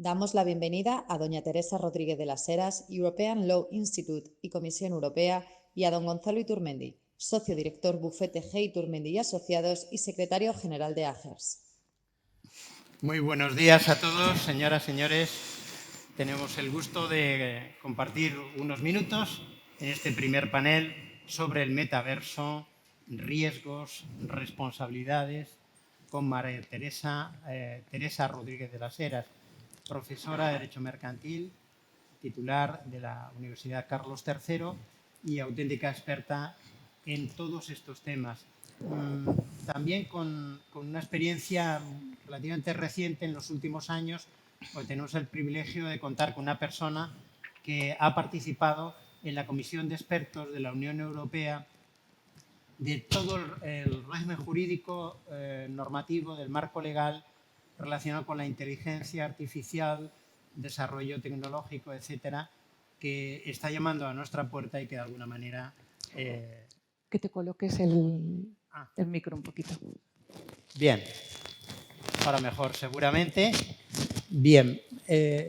Damos la bienvenida a doña Teresa Rodríguez de las Heras, European Law Institute y Comisión Europea, y a don Gonzalo Iturmendi, socio director Bufete G. Iturmendi y Asociados y secretario general de AGERS. Muy buenos días a todos, señoras, señores. Tenemos el gusto de compartir unos minutos en este primer panel sobre el metaverso, riesgos, responsabilidades, con María Teresa Rodríguez de las Heras, profesora de Derecho Mercantil, titular de la Universidad Carlos III y auténtica experta en todos estos temas. También con una experiencia relativamente reciente en los últimos años, pues tenemos el privilegio de contar con una persona que ha participado en la Comisión de Expertos de la Unión Europea de todo el régimen jurídico normativo del marco legal relacionado con la inteligencia artificial, desarrollo tecnológico, etcétera, que está llamando a nuestra puerta y que de alguna manera... Que te coloques el micro un poquito. Bien, ahora mejor seguramente. Bien,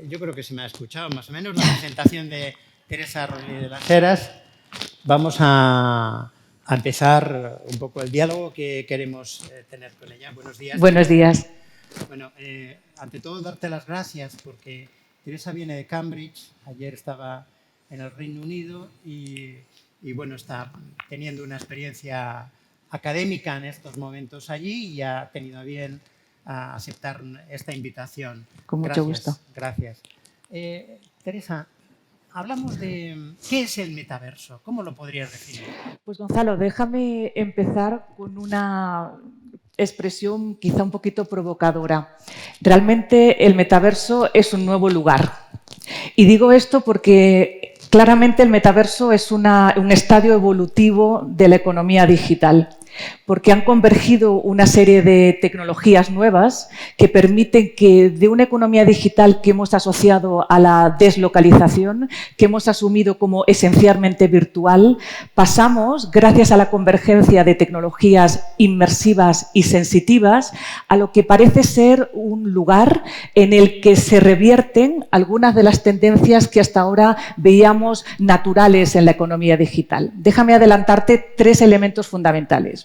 yo creo que se me ha escuchado más o menos la presentación de Teresa Rodríguez de las Heras. Vamos a empezar un poco el diálogo que queremos tener con ella. Buenos días. Buenos días. Bueno, ante todo darte las gracias porque Teresa viene de Cambridge, ayer estaba en el Reino Unido y bueno, está teniendo una experiencia académica en estos momentos allí y ha tenido a bien a aceptar esta invitación. Con mucho gusto. Gracias. Teresa, hablamos de qué es el metaverso. ¿Cómo lo podrías definir? Pues Gonzalo, déjame empezar con una expresión quizá un poquito provocadora. Realmente el metaverso es un nuevo lugar. Y digo esto porque claramente el metaverso es un estadio evolutivo de la economía digital, porque han convergido una serie de tecnologías nuevas que permiten que de una economía digital que hemos asociado a la deslocalización, que hemos asumido como esencialmente virtual, pasamos, gracias a la convergencia de tecnologías inmersivas y sensitivas, a lo que parece ser un lugar en el que se revierten algunas de las tendencias que hasta ahora veíamos naturales en la economía digital. Déjame adelantarte 3 elementos fundamentales.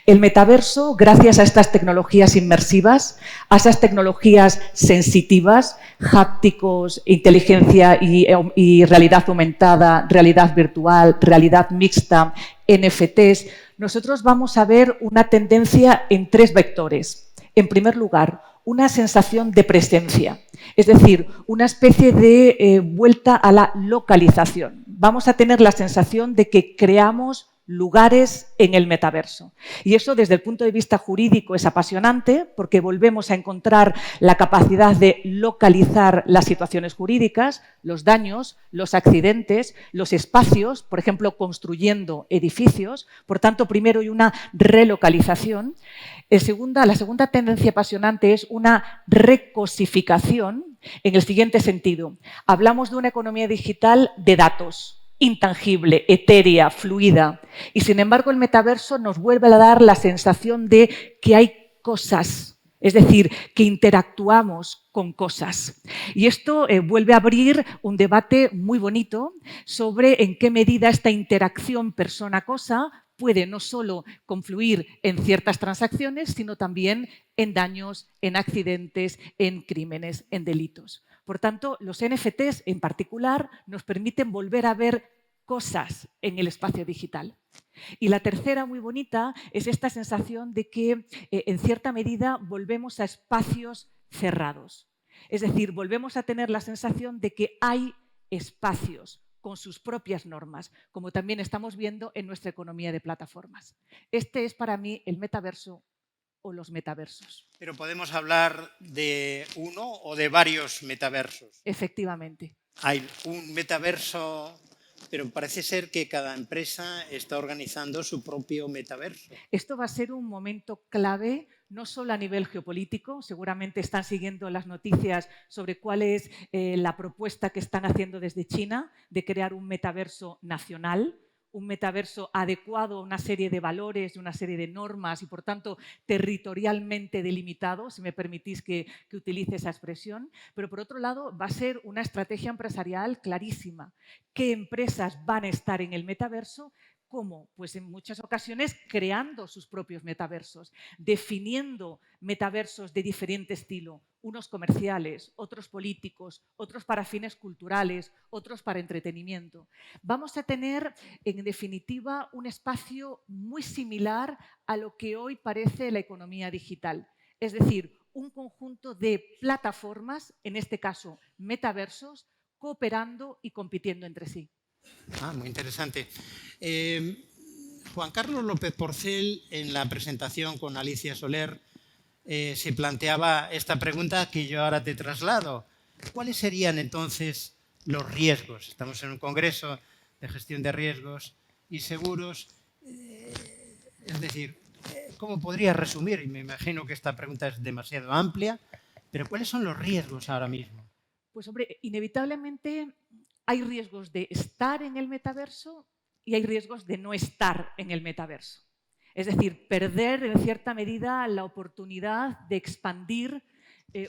El metaverso, gracias a estas tecnologías inmersivas, a esas tecnologías sensitivas, hápticos, inteligencia y realidad aumentada, realidad virtual, realidad mixta, NFTs, nosotros vamos a ver una tendencia en 3 vectores. En primer lugar, una sensación de presencia, es decir, una especie de vuelta a la localización. Vamos a tener la sensación de que creamos lugares en el metaverso. Y eso desde el punto de vista jurídico es apasionante porque volvemos a encontrar la capacidad de localizar las situaciones jurídicas, los daños, los accidentes, los espacios, por ejemplo, construyendo edificios. Por tanto, primero hay una relocalización. La segunda tendencia apasionante es una recosificación en el siguiente sentido. Hablamos de una economía digital de datos, intangible, etérea, fluida. Y sin embargo el metaverso nos vuelve a dar la sensación de que hay cosas, es decir, que interactuamos con cosas. Y esto vuelve a abrir un debate muy bonito sobre en qué medida esta interacción persona-cosa puede no solo confluir en ciertas transacciones, sino también en daños, en accidentes, en crímenes, en delitos. Por tanto, los NFTs en particular nos permiten volver a ver cosas en el espacio digital. Y la tercera, muy bonita, es esta sensación de que en cierta medida volvemos a espacios cerrados. Es decir, volvemos a tener la sensación de que hay espacios con sus propias normas, como también estamos viendo en nuestra economía de plataformas. Este es para mí el metaverso o los metaversos. Pero podemos hablar de uno o de varios metaversos. Efectivamente. Hay un metaverso, pero parece ser que cada empresa está organizando su propio metaverso. Esto va a ser un momento clave, no solo a nivel geopolítico, seguramente están siguiendo las noticias sobre cuál es la propuesta que están haciendo desde China de crear un metaverso nacional, un metaverso adecuado a una serie de valores y una serie de normas y, por tanto, territorialmente delimitado, si me permitís que utilice esa expresión. Pero, por otro lado, va a ser una estrategia empresarial clarísima. ¿Qué empresas van a estar en el metaverso? ¿Cómo? Pues en muchas ocasiones creando sus propios metaversos, definiendo metaversos de diferente estilo, unos comerciales, otros políticos, otros para fines culturales, otros para entretenimiento. Vamos a tener, en definitiva, un espacio muy similar a lo que hoy parece la economía digital. Es decir, un conjunto de plataformas, en este caso metaversos, cooperando y compitiendo entre sí. Muy interesante. Juan Carlos López Porcel, en la presentación con Alicia Soler, se planteaba esta pregunta que yo ahora te traslado. ¿Cuáles serían entonces los riesgos? Estamos en un congreso de gestión de riesgos y seguros. Es decir, ¿cómo podrías resumir? Y me imagino que esta pregunta es demasiado amplia, pero ¿cuáles son los riesgos ahora mismo? Pues, hombre, inevitablemente hay riesgos de estar en el metaverso y hay riesgos de no estar en el metaverso. Es decir, perder en cierta medida la oportunidad de expandir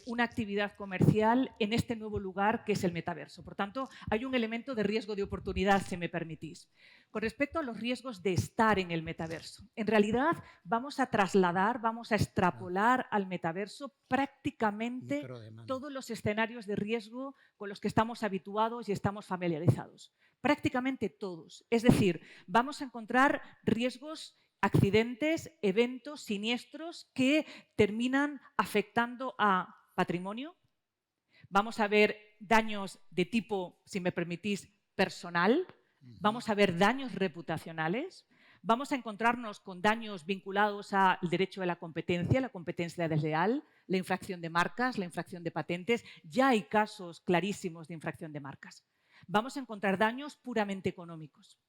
una actividad comercial en este nuevo lugar que es el metaverso. Por tanto, hay un elemento de riesgo de oportunidad, si me permitís. Con respecto a los riesgos de estar en el metaverso, en realidad vamos a trasladar, vamos a extrapolar al metaverso prácticamente todos los escenarios de riesgo con los que estamos habituados y estamos familiarizados. Prácticamente todos. Es decir, vamos a encontrar riesgos, accidentes, eventos siniestros que terminan afectando a patrimonio. Vamos a ver daños de tipo, si me permitís, personal. Vamos a ver daños reputacionales. Vamos a encontrarnos con daños vinculados al derecho de la competencia desleal, la infracción de marcas, la infracción de patentes. Ya hay casos clarísimos de infracción de marcas. Vamos a encontrar daños puramente económicos.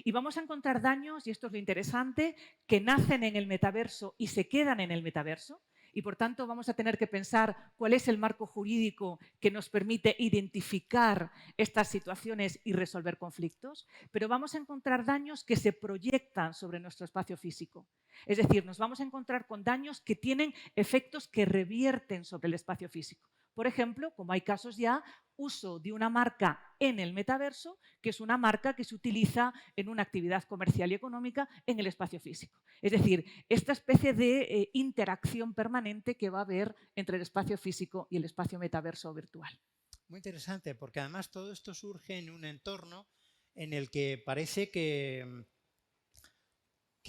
Y vamos a encontrar daños, y esto es lo interesante, que nacen en el metaverso y se quedan en el metaverso. Y, por tanto, vamos a tener que pensar cuál es el marco jurídico que nos permite identificar estas situaciones y resolver conflictos. Pero vamos a encontrar daños que se proyectan sobre nuestro espacio físico. Es decir, nos vamos a encontrar con daños que tienen efectos que revierten sobre el espacio físico. Por ejemplo, como hay casos ya, uso de una marca en el metaverso, que es una marca que se utiliza en una actividad comercial y económica en el espacio físico. Es decir, esta especie de interacción permanente que va a haber entre el espacio físico y el espacio metaverso virtual. Muy interesante, porque además todo esto surge en un entorno en el que parece que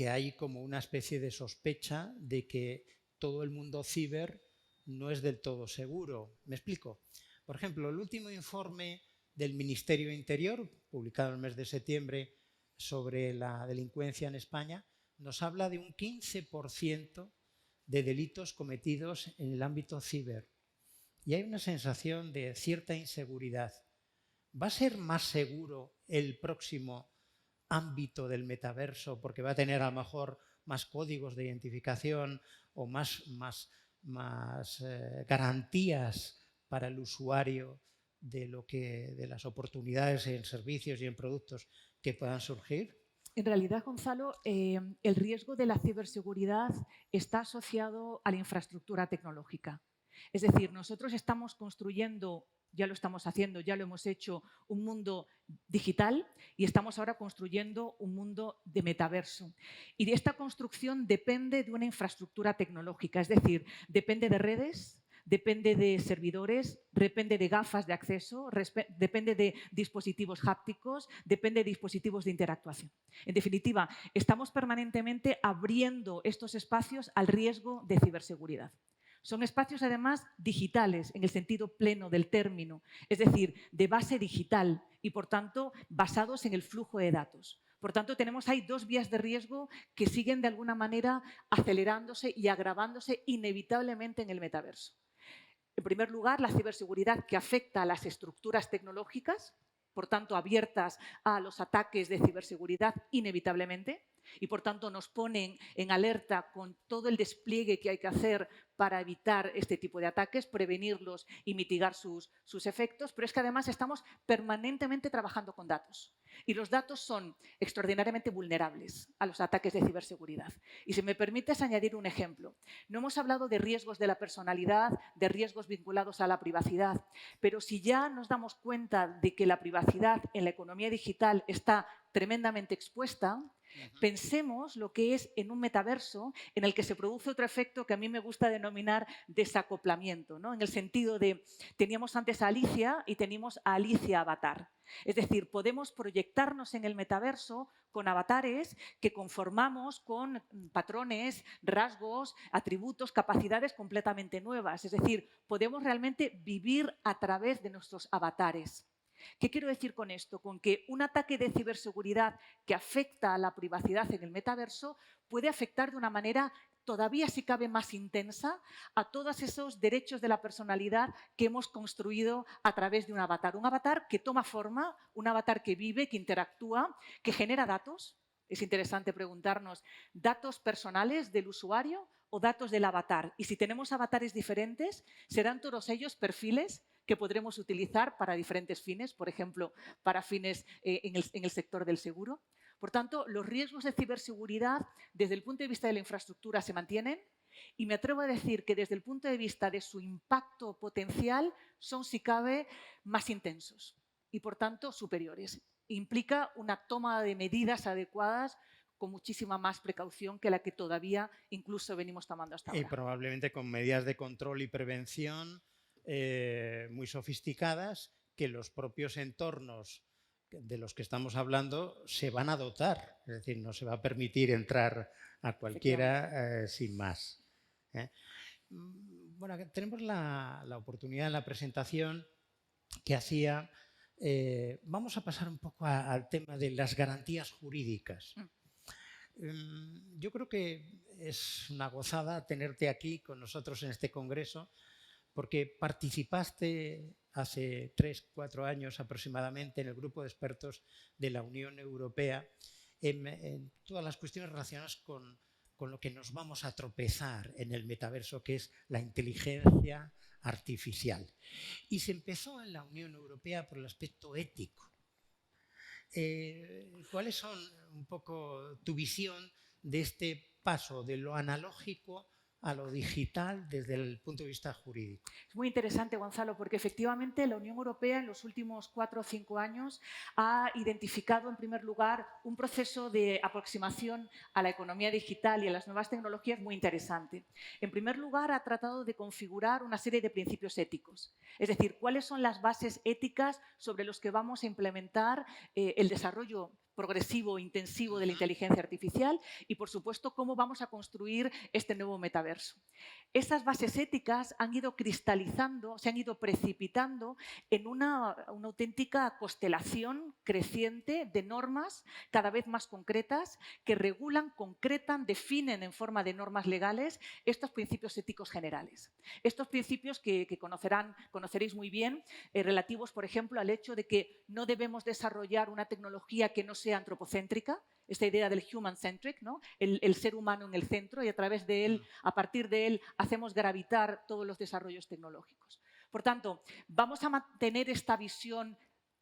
hay como una especie de sospecha de que todo el mundo ciber no es del todo seguro. ¿Me explico? Por ejemplo, el último informe del Ministerio de Interior, publicado en el mes de septiembre, sobre la delincuencia en España, nos habla de un 15% de delitos cometidos en el ámbito ciber. Y hay una sensación de cierta inseguridad. ¿Va a ser más seguro el próximo ámbito del metaverso porque va a tener a lo mejor más códigos de identificación o más garantías para el usuario de las oportunidades en servicios y en productos que puedan surgir? En realidad, Gonzalo, el riesgo de la ciberseguridad está asociado a la infraestructura tecnológica. Es decir, nosotros estamos construyendo, ya lo estamos haciendo, ya lo hemos hecho, un mundo digital y estamos ahora construyendo un mundo de metaverso. Y de esta construcción depende de una infraestructura tecnológica, es decir, depende de redes, depende de servidores, depende de gafas de acceso, depende de dispositivos hápticos, depende de dispositivos de interactuación. En definitiva, estamos permanentemente abriendo estos espacios al riesgo de ciberseguridad. Son espacios, además, digitales, en el sentido pleno del término, es decir, de base digital y, por tanto, basados en el flujo de datos. Por tanto, tenemos ahí dos vías de riesgo que siguen, de alguna manera, acelerándose y agravándose inevitablemente en el metaverso. En primer lugar, la ciberseguridad que afecta a las estructuras tecnológicas, por tanto, abiertas a los ataques de ciberseguridad inevitablemente. y, por tanto, nos ponen en alerta con todo el despliegue que hay que hacer para evitar este tipo de ataques, prevenirlos y mitigar sus efectos, pero es que además estamos permanentemente trabajando con datos. Y los datos son extraordinariamente vulnerables a los ataques de ciberseguridad. Y si me permites añadir un ejemplo. No hemos hablado de riesgos de la personalidad, de riesgos vinculados a la privacidad, pero si ya nos damos cuenta de que la privacidad en la economía digital está tremendamente expuesta, pensemos lo que es en un metaverso en el que se produce otro efecto que a mí me gusta denominar desacoplamiento, ¿no? En el sentido de, teníamos antes a Alicia y teníamos a Alicia Avatar. Es decir, podemos proyectarnos en el metaverso con avatares que conformamos con patrones, rasgos, atributos, capacidades completamente nuevas. Es decir, podemos realmente vivir a través de nuestros avatares. ¿Qué quiero decir con esto? Con que un ataque de ciberseguridad que afecta a la privacidad en el metaverso puede afectar de una manera todavía, si cabe, más intensa a todos esos derechos de la personalidad que hemos construido a través de un avatar que toma forma, un avatar que vive, que interactúa, que genera datos. Es interesante preguntarnos, ¿datos personales del usuario o datos del avatar? Y si tenemos avatares diferentes, ¿serán todos ellos perfiles que podremos utilizar para diferentes fines, por ejemplo, para fines en el sector del seguro? Por tanto, los riesgos de ciberseguridad desde el punto de vista de la infraestructura se mantienen y me atrevo a decir que desde el punto de vista de su impacto potencial son, si cabe, más intensos y, por tanto, superiores. Implica una toma de medidas adecuadas con muchísima más precaución que la que todavía incluso venimos tomando hasta ahora. Y probablemente con medidas de control y prevención muy sofisticadas que los propios entornos de los que estamos hablando se van a dotar. Es decir, no se va a permitir entrar a cualquiera sin más. Bueno, tenemos la oportunidad en la presentación que hacía. Vamos a pasar un poco al tema de las garantías jurídicas. Yo creo que es una gozada tenerte aquí con nosotros en este congreso, porque participaste hace 3-4 años aproximadamente en el grupo de expertos de la Unión Europea en todas las cuestiones relacionadas con lo que nos vamos a tropezar en el metaverso, que es la inteligencia artificial. Y se empezó en la Unión Europea por el aspecto ético. ¿Cuáles son un poco tu visión de este paso de lo analógico a lo digital desde el punto de vista jurídico? Es muy interesante, Gonzalo, porque efectivamente la Unión Europea en los últimos 4 o 5 años ha identificado, en primer lugar, un proceso de aproximación a la economía digital y a las nuevas tecnologías muy interesante. En primer lugar, ha tratado de configurar una serie de principios éticos. Es decir, cuáles son las bases éticas sobre los que vamos a implementar el desarrollo progresivo, intensivo de la inteligencia artificial y, por supuesto, cómo vamos a construir este nuevo metaverso. Esas bases éticas han ido cristalizando, se han ido precipitando en una auténtica constelación creciente de normas cada vez más concretas que regulan, concretan, definen en forma de normas legales estos principios éticos generales. Estos principios que conoceréis muy bien, relativos, por ejemplo, al hecho de que no debemos desarrollar una tecnología que no sea antropocéntrica, esta idea del human-centric, ¿no? El ser humano en el centro y a través de él, a partir de él, hacemos gravitar todos los desarrollos tecnológicos. Por tanto, vamos a mantener esta visión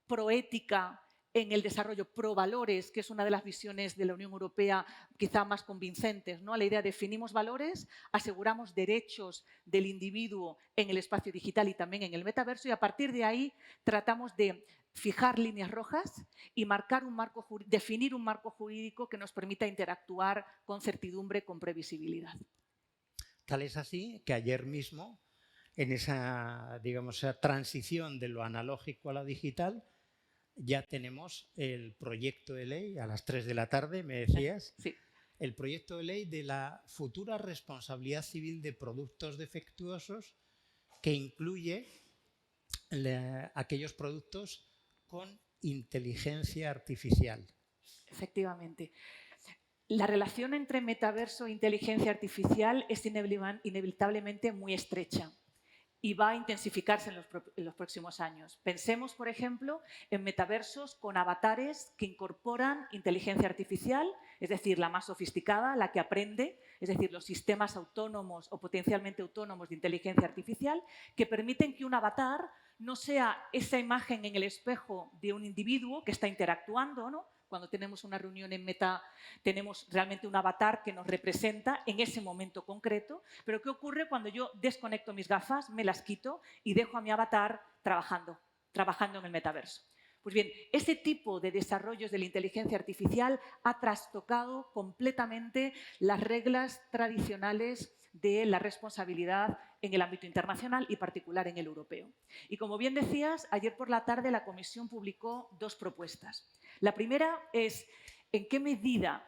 proética en el desarrollo pro-valores, que es una de las visiones de la Unión Europea quizá más convincentes, ¿no? La idea de definimos valores, aseguramos derechos del individuo en el espacio digital y también en el metaverso y a partir de ahí tratamos de fijar líneas rojas y definir un marco jurídico que nos permita interactuar con certidumbre, con previsibilidad. Tal es así que ayer mismo, en esa, digamos, esa transición de lo analógico a lo digital, ya tenemos el proyecto de ley, a las 3 de la tarde, me decías, sí. El proyecto de ley de la futura responsabilidad civil de productos defectuosos que incluye aquellos productos con inteligencia artificial. Efectivamente. La relación entre metaverso e inteligencia artificial es inevitablemente muy estrecha. y va a intensificarse en los próximos años. Pensemos, por ejemplo, en metaversos con avatares que incorporan inteligencia artificial, es decir, la más sofisticada, la que aprende, es decir, los sistemas autónomos o potencialmente autónomos de inteligencia artificial, que permiten que un avatar no sea esa imagen en el espejo de un individuo que está interactuando, ¿no? Cuando tenemos una reunión en Meta, tenemos realmente un avatar que nos representa en ese momento concreto. Pero ¿qué ocurre cuando yo desconecto mis gafas, me las quito y dejo a mi avatar trabajando en el metaverso? Pues bien, ese tipo de desarrollos de la inteligencia artificial ha trastocado completamente las reglas tradicionales de la responsabilidad en el ámbito internacional y particular en el europeo. Y como bien decías, ayer por la tarde la Comisión publicó 2 propuestas. La primera es en qué medida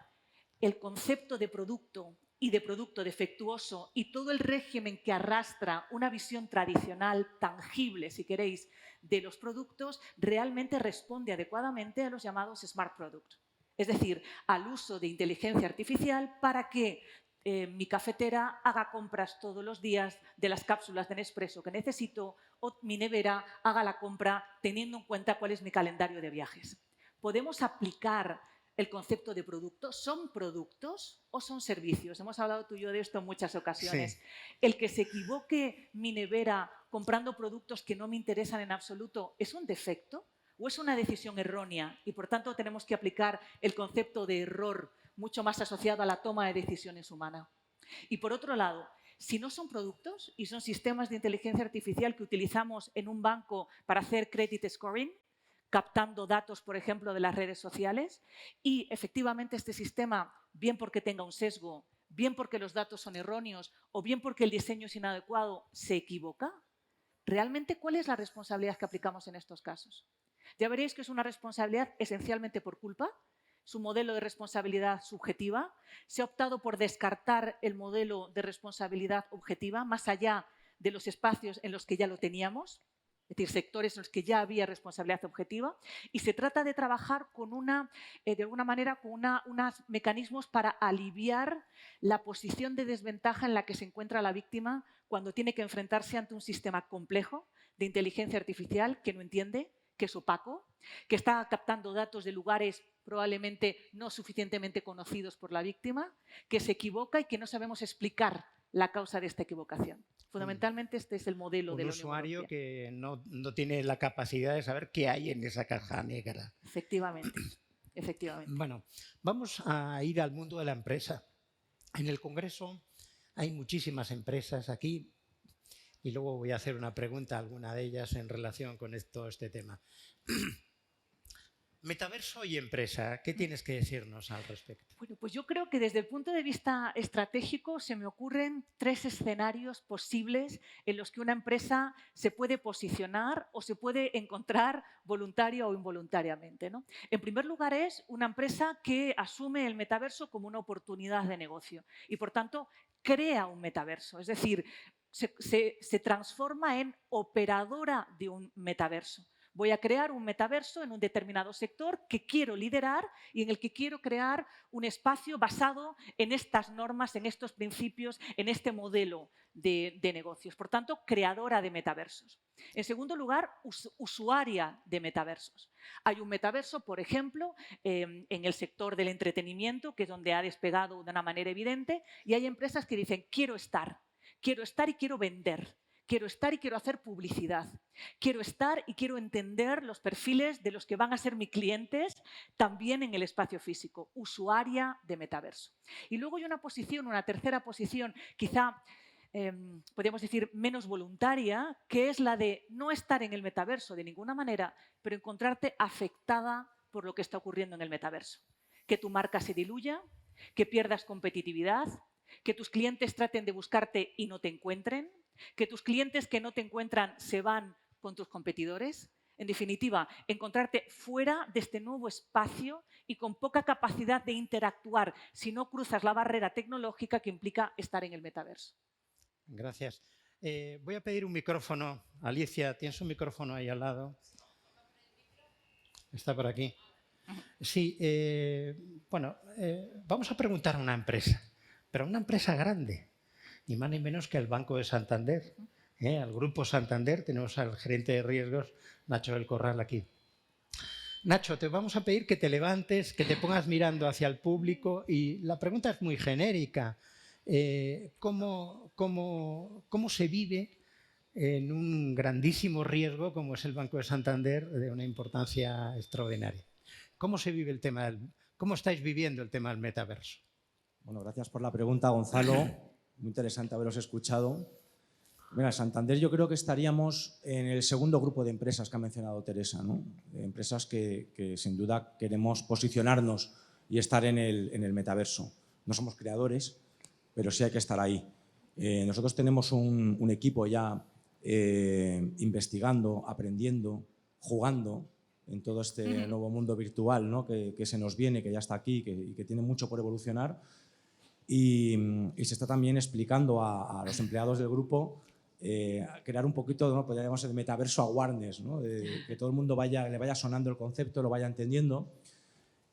el concepto de producto y de producto defectuoso y todo el régimen que arrastra una visión tradicional, tangible, si queréis, de los productos, realmente responde adecuadamente a los llamados smart products. Es decir, al uso de inteligencia artificial para que mi cafetera haga compras todos los días de las cápsulas de Nespresso que necesito o mi nevera haga la compra teniendo en cuenta cuál es mi calendario de viajes. ¿Podemos aplicar el concepto de producto? ¿Son productos o son servicios? Hemos hablado tú y yo de esto en muchas ocasiones. Sí. ¿El que se equivoque mi nevera comprando productos que no me interesan en absoluto es un defecto o es una decisión errónea? Y por tanto tenemos que aplicar el concepto de error mucho más asociado a la toma de decisiones humana. Y por otro lado, si no son productos y son sistemas de inteligencia artificial que utilizamos en un banco para hacer credit scoring, captando datos, por ejemplo, de las redes sociales, y efectivamente este sistema, bien porque tenga un sesgo, bien porque los datos son erróneos o bien porque el diseño es inadecuado, se equivoca, ¿realmente cuál es la responsabilidad que aplicamos en estos casos? Ya veréis que es una responsabilidad esencialmente por culpa. Es un modelo de responsabilidad subjetiva. Se ha optado por descartar el modelo de responsabilidad objetiva más allá de los espacios en los que ya lo teníamos, es decir, sectores en los que ya había responsabilidad objetiva, y se trata de trabajar con de alguna manera, con unos mecanismos para aliviar la posición de desventaja en la que se encuentra la víctima cuando tiene que enfrentarse ante un sistema complejo de inteligencia artificial que no entiende, que es opaco, que está captando datos de lugares probablemente no suficientemente conocidos por la víctima, que se equivoca y que no sabemos explicar la causa de esta equivocación. Fundamentalmente este es el modelo de la Unión Usuario Europea. que no tiene la capacidad de saber qué hay en esa caja negra. Efectivamente, efectivamente. Bueno, vamos a ir al mundo de la empresa. En el Congreso hay muchísimas empresas aquí y luego voy a hacer una pregunta a alguna de ellas en relación con este tema. Metaverso y empresa, ¿qué tienes que decirnos al respecto? Bueno, pues yo creo que desde el punto de vista estratégico se me ocurren 3 escenarios posibles en los que una empresa se puede posicionar o se puede encontrar voluntaria o involuntariamente, ¿no? En primer lugar es una empresa que asume el metaverso como una oportunidad de negocio y, por tanto, crea un metaverso, es decir, se transforma en operadora de un metaverso. Voy a crear un metaverso en un determinado sector que quiero liderar y en el que quiero crear un espacio basado en estas normas, en estos principios, en este modelo de negocios. Por tanto, creadora de metaversos. En segundo lugar, usuaria de metaversos. Hay un metaverso, por ejemplo, en el sector del entretenimiento, que es donde ha despegado de una manera evidente, y hay empresas que dicen, quiero estar y quiero vender. Quiero estar y quiero hacer publicidad. Quiero estar y quiero entender los perfiles de los que van a ser mis clientes también en el espacio físico. Usuaria de metaverso. Y luego hay una tercera posición, quizá podríamos decir menos voluntaria, que es la de no estar en el metaverso de ninguna manera, pero encontrarte afectada por lo que está ocurriendo en el metaverso. Que tu marca se diluya, que pierdas competitividad, que tus clientes traten de buscarte y no te encuentren, que tus clientes que no te encuentran se van con tus competidores. En definitiva, encontrarte fuera de este nuevo espacio y con poca capacidad de interactuar si no cruzas la barrera tecnológica que implica estar en el metaverso. Gracias. Voy a pedir un micrófono. Alicia, ¿tienes un micrófono ahí al lado? Está por aquí. Sí, vamos a preguntar a una empresa, pero a una empresa grande, ni más ni menos que el Banco de Santander, al Grupo Santander. Tenemos al gerente de riesgos, Nacho del Corral, aquí. Nacho, te vamos a pedir que te levantes, que te pongas mirando hacia el público y la pregunta es muy genérica. ¿Cómo se vive en un grandísimo riesgo como es el Banco de Santander, de una importancia extraordinaria? ¿Cómo se vive el tema cómo estáis viviendo el tema del metaverso? Bueno, gracias por la pregunta, Gonzalo. Muy interesante haberos escuchado. Mira, Santander yo creo que estaríamos en el segundo grupo de empresas que ha mencionado Teresa, ¿no? Empresas que sin duda queremos posicionarnos y estar en el metaverso. No somos creadores, pero sí hay que estar ahí. Nosotros tenemos un equipo ya investigando, aprendiendo, jugando en todo este nuevo mundo virtual, ¿no? que se nos viene, que ya está aquí y que tiene mucho por evolucionar. Y se está también explicando a los empleados del grupo crear un poquito, ¿no? Podríamos el metaverso awareness, ¿no? Que todo el mundo le vaya sonando el concepto, lo vaya entendiendo.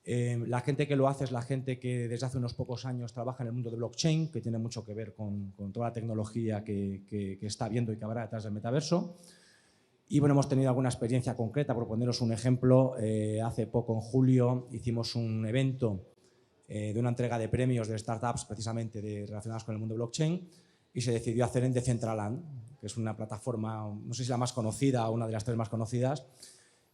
La gente que lo hace es la gente que desde hace unos pocos años trabaja en el mundo de blockchain, que tiene mucho que ver con toda la tecnología que está viendo y que habrá detrás del metaverso. Y bueno, hemos tenido alguna experiencia concreta. Por poneros un ejemplo, hace poco, en julio, hicimos un evento de una entrega de premios de startups precisamente relacionadas con el mundo blockchain, y se decidió hacer en Decentraland, que es una plataforma, no sé si la más conocida o una de las 3 más conocidas,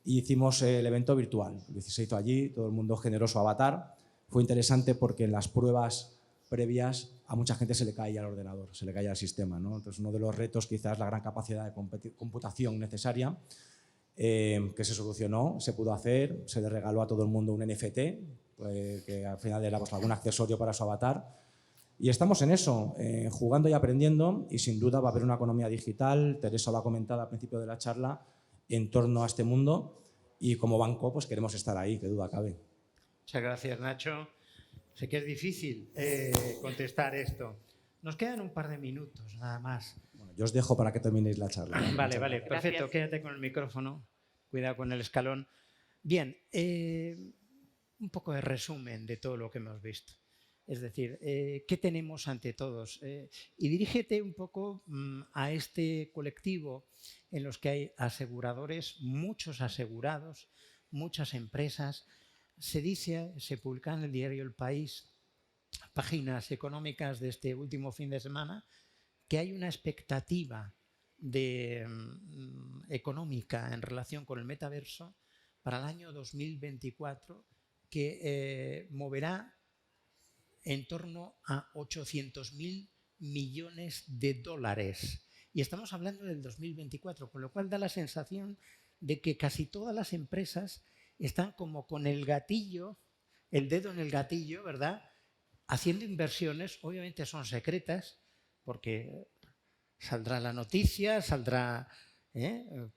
y hicimos el evento virtual. Se hizo allí, todo el mundo generoso avatar. Fue interesante porque en las pruebas previas a mucha gente se le caía el ordenador, se le caía el sistema, ¿no? Entonces, uno de los retos quizás la gran capacidad de computación necesaria, que se solucionó, se pudo hacer, se le regaló a todo el mundo un NFT, que al final era pues, algún accesorio para su avatar. Y estamos en eso, jugando y aprendiendo, y sin duda va a haber una economía digital. Teresa lo ha comentado al principio de la charla, en torno a este mundo, y como banco pues queremos estar ahí, que duda cabe. Muchas gracias, Nacho. Sé que es difícil contestar esto. Nos quedan un par de minutos, nada más. Bueno, yo os dejo para que terminéis la charla. Vale, perfecto. Quédate con el micrófono, cuidado con el escalón. Bien, un poco de resumen de todo lo que hemos visto. Es decir, ¿qué tenemos ante todos? Y dirígete un poco a este colectivo en los que hay aseguradores, muchos asegurados, muchas empresas. Se dice, se publica en el diario El País, páginas económicas de este último fin de semana, que hay una expectativa económica en relación con el metaverso para el año 2024 que moverá en torno a 800.000 millones de dólares. Y estamos hablando del 2024, con lo cual da la sensación de que casi todas las empresas están como con el gatillo, el dedo en el gatillo, ¿verdad? Haciendo inversiones, obviamente son secretas, porque saldrá la noticia, saldrá...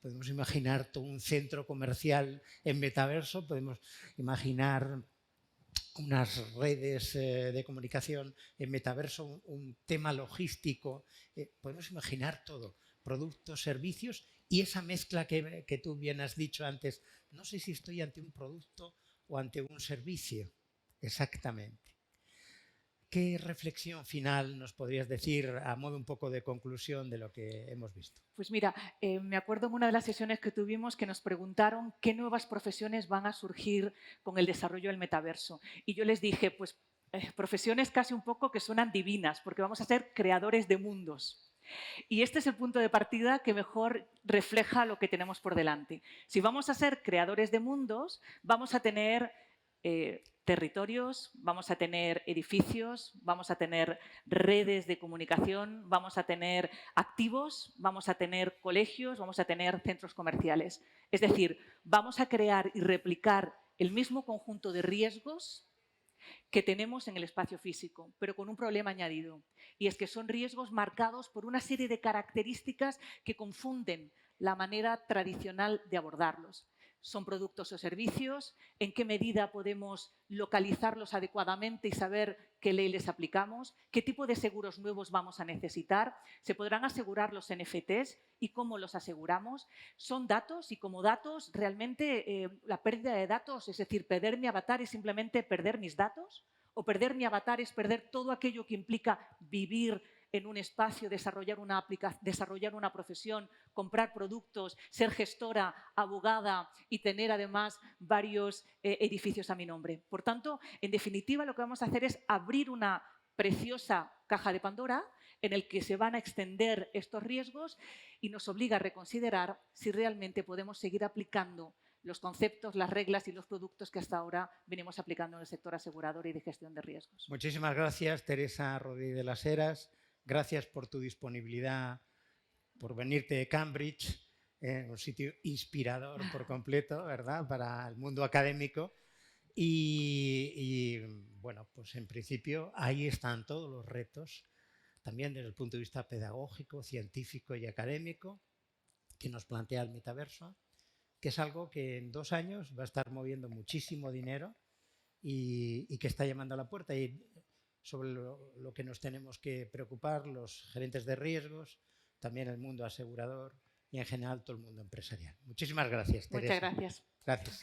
podemos imaginar todo un centro comercial en metaverso, podemos imaginar unas redes de comunicación en metaverso, un tema logístico, podemos imaginar todo, productos, servicios y esa mezcla que tú bien has dicho antes, no sé si estoy ante un producto o ante un servicio, exactamente. ¿Qué reflexión final nos podrías decir a modo un poco de conclusión de lo que hemos visto? Pues mira, me acuerdo en una de las sesiones que tuvimos que nos preguntaron qué nuevas profesiones van a surgir con el desarrollo del metaverso. Y yo les dije, pues profesiones casi un poco que suenan divinas, porque vamos a ser creadores de mundos. Y este es el punto de partida que mejor refleja lo que tenemos por delante. Si vamos a ser creadores de mundos, vamos a tener territorios, vamos a tener edificios, vamos a tener redes de comunicación, vamos a tener activos, vamos a tener colegios, vamos a tener centros comerciales. Es decir, vamos a crear y replicar el mismo conjunto de riesgos que tenemos en el espacio físico, pero con un problema añadido. Y es que son riesgos marcados por una serie de características que confunden la manera tradicional de abordarlos. ¿Son productos o servicios? ¿En qué medida podemos localizarlos adecuadamente y saber qué ley les aplicamos? ¿Qué tipo de seguros nuevos vamos a necesitar? ¿Se podrán asegurar los NFTs y cómo los aseguramos? Son datos y como datos realmente la pérdida de datos, es decir, perder mi avatar es simplemente perder mis datos o perder mi avatar es perder todo aquello que implica vivir en un espacio, desarrollar una profesión, comprar productos, ser gestora, abogada y tener además varios edificios a mi nombre. Por tanto, en definitiva, lo que vamos a hacer es abrir una preciosa caja de Pandora en el que se van a extender estos riesgos y nos obliga a reconsiderar si realmente podemos seguir aplicando los conceptos, las reglas y los productos que hasta ahora venimos aplicando en el sector asegurador y de gestión de riesgos. Muchísimas gracias, Teresa Rodríguez de las Heras. Gracias por tu disponibilidad, por venirte de Cambridge, un sitio inspirador por completo, ¿verdad?, para el mundo académico. Y bueno, pues en principio ahí están todos los retos, también desde el punto de vista pedagógico, científico y académico, que nos plantea el metaverso, que es algo que en 2 años va a estar moviendo muchísimo dinero y que está llamando a la puerta, y sobre lo que nos tenemos que preocupar los gerentes de riesgos, también el mundo asegurador y en general todo el mundo empresarial. Muchísimas gracias, Teresa. Muchas gracias. Gracias.